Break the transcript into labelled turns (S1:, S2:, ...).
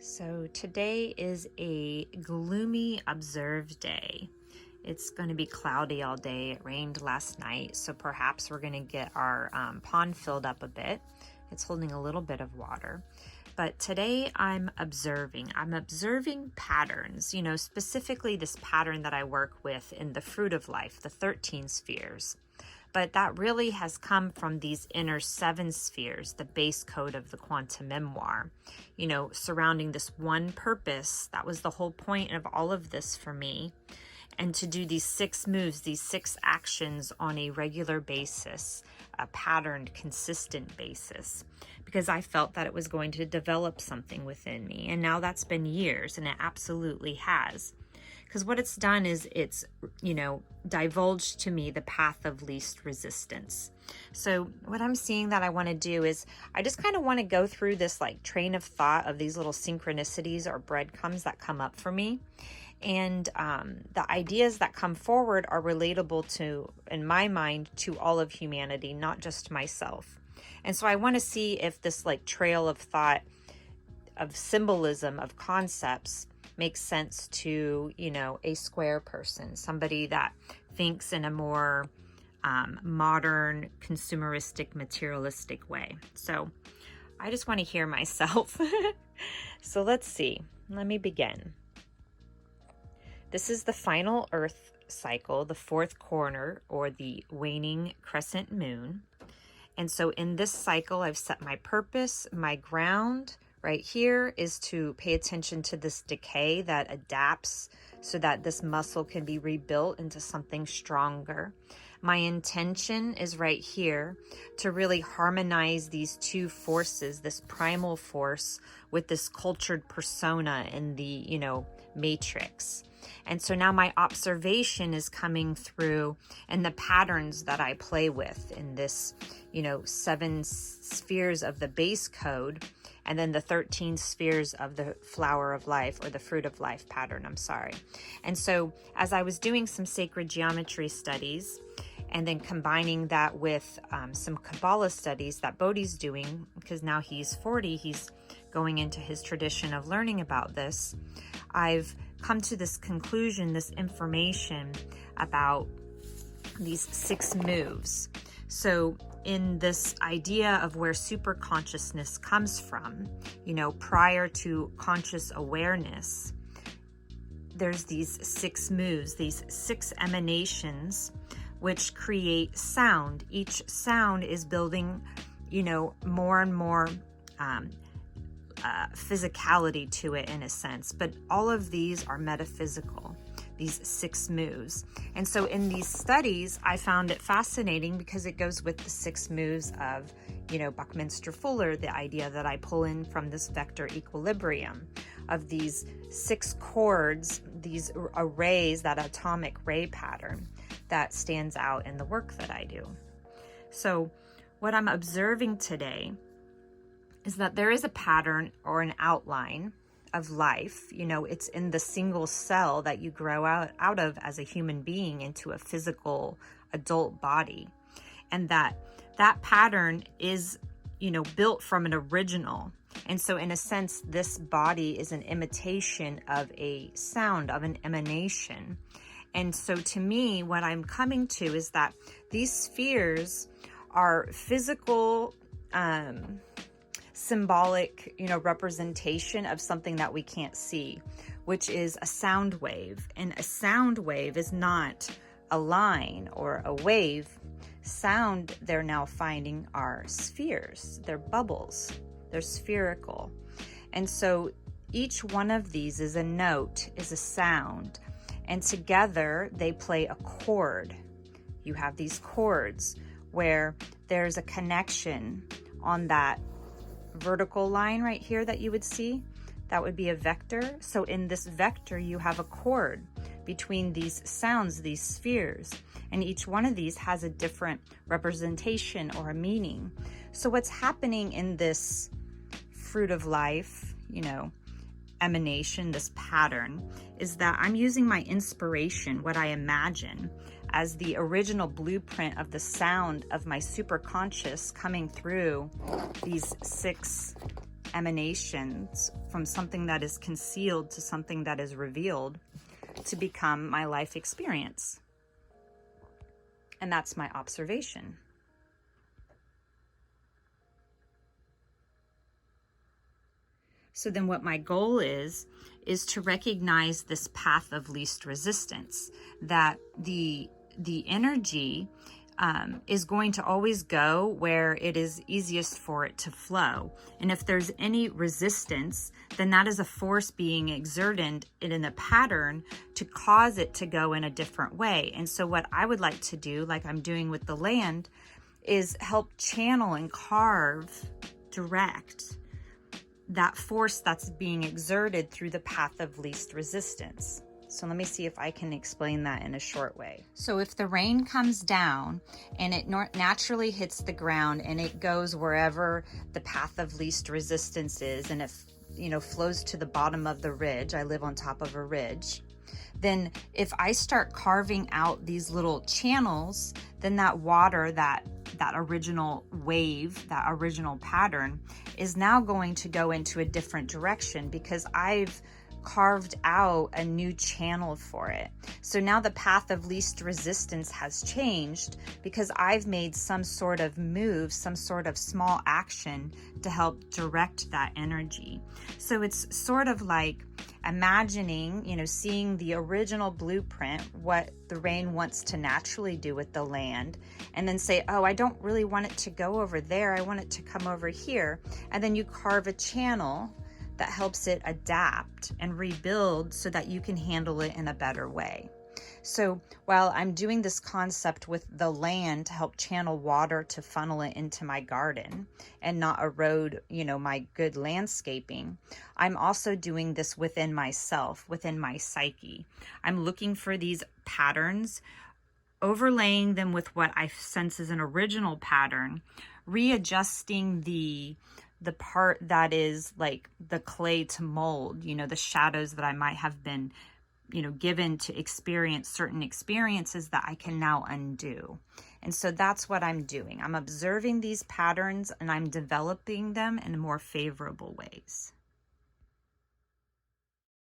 S1: So today is a gloomy observed day. It's going to be cloudy all day. It rained last night, so perhaps we're going to get our pond filled up a bit. It's holding a little bit of water. But today I'm observing patterns, specifically this pattern that I work with in the fruit of life, the 13 spheres. But that really has come from these inner 7 spheres, the base code of the quantum memoir, surrounding this one purpose. That was the whole point of all of this for me. And to do these 6 moves, these 6 actions on a regular basis, a patterned, consistent basis, because I felt that it was going to develop something within me. And now that's been years, and it absolutely has. Because what it's done is it's, divulged to me the path of least resistance. So what I'm seeing that I want to do is I just kind of want to go through this train of thought of these little synchronicities or breadcrumbs that come up for me. And the ideas that come forward are relatable to, in my mind, to all of humanity, not just myself. And so I want to see if this trail of thought, of symbolism, of concepts, makes sense to, a square person, somebody that thinks in a more modern, consumeristic, materialistic way. So I just want to hear myself. So let's see. Let me begin. This is the final Earth cycle, the 4th corner, or the waning crescent moon. And so in this cycle, I've set my purpose, my ground. Right here is to pay attention to this decay that adapts so that this muscle can be rebuilt into something stronger. My intention is right here to really harmonize these 2 forces, this primal force with this cultured persona in the, matrix. And so now my observation is coming through and the patterns that I play with in this, 7 spheres of the base code, and then the 13 spheres of the flower of life, or the fruit of life pattern, And so as I was doing some sacred geometry studies, and then combining that with some Kabbalah studies that Bodhi's doing, because now he's 40, he's going into his tradition of learning about this, I've come to this conclusion, this information about these 6 moves. So in this idea of where super consciousness comes from, prior to conscious awareness, there's these 6 moves, these 6 emanations, which create sound. Each sound is building, more and more physicality to it in a sense, but all of these are metaphysical, these 6 moves. And so in these studies, I found it fascinating because it goes with the 6 moves of, Buckminster Fuller, the idea that I pull in from this vector equilibrium of these 6 chords, these arrays, that atomic ray pattern that stands out in the work that I do. So what I'm observing today is that there is a pattern or an outline of life. It's in the single cell that you grow out of as a human being into a physical adult body. And that pattern is, built from an original. And so in a sense, this body is an imitation of a sound, of an emanation. And so to me, what I'm coming to is that these spheres are physical, symbolic, representation of something that we can't see, which is a sound wave. And a sound wave is not a line or a wave. Sound, they're now finding, are spheres. They're bubbles. They're spherical. And so each one of these is a note, is a sound. And together they play a chord. You have these chords where there's a connection on that vertical line right here that you would see. That would be a vector. So in this vector, you have a chord between these sounds, these spheres, and each one of these has a different representation or a meaning. So what's happening in this fruit of life, emanation, this pattern, is that I'm using my inspiration, what I imagine, as the original blueprint of the sound of my superconscious coming through these 6 emanations from something that is concealed to something that is revealed to become my life experience. And that's my observation. So then what my goal is to recognize this path of least resistance, that the energy is going to always go where it is easiest for it to flow. And if there's any resistance, then that is a force being exerted in a pattern to cause it to go in a different way. And so what I would like to do, like I'm doing with the land, is help channel and carve, direct that force that's being exerted through the path of least resistance. So let me see if I can explain that in a short way. So if the rain comes down and it naturally hits the ground and it goes wherever the path of least resistance is, and it, flows to the bottom of the ridge, I live on top of a ridge, then if I start carving out these little channels, then that water, that original wave, that original pattern is now going to go into a different direction because I've carved out a new channel for it. So now the path of least resistance has changed because I've made some sort of move, some sort of small action to help direct that energy. So it's sort of like imagining, seeing the original blueprint, what the rain wants to naturally do with the land, and then say, oh, I don't really want it to go over there. I want it to come over here. And then you carve a channel that helps it adapt and rebuild so that you can handle it in a better way. So while I'm doing this concept with the land to help channel water to funnel it into my garden and not erode, my good landscaping, I'm also doing this within myself, within my psyche. I'm looking for these patterns, overlaying them with what I sense is an original pattern, readjusting the part that is like the clay to mold, the shadows that I might have been, given to experience certain experiences that I can now undo. And so that's what I'm doing. I'm observing these patterns and I'm developing them in more favorable ways.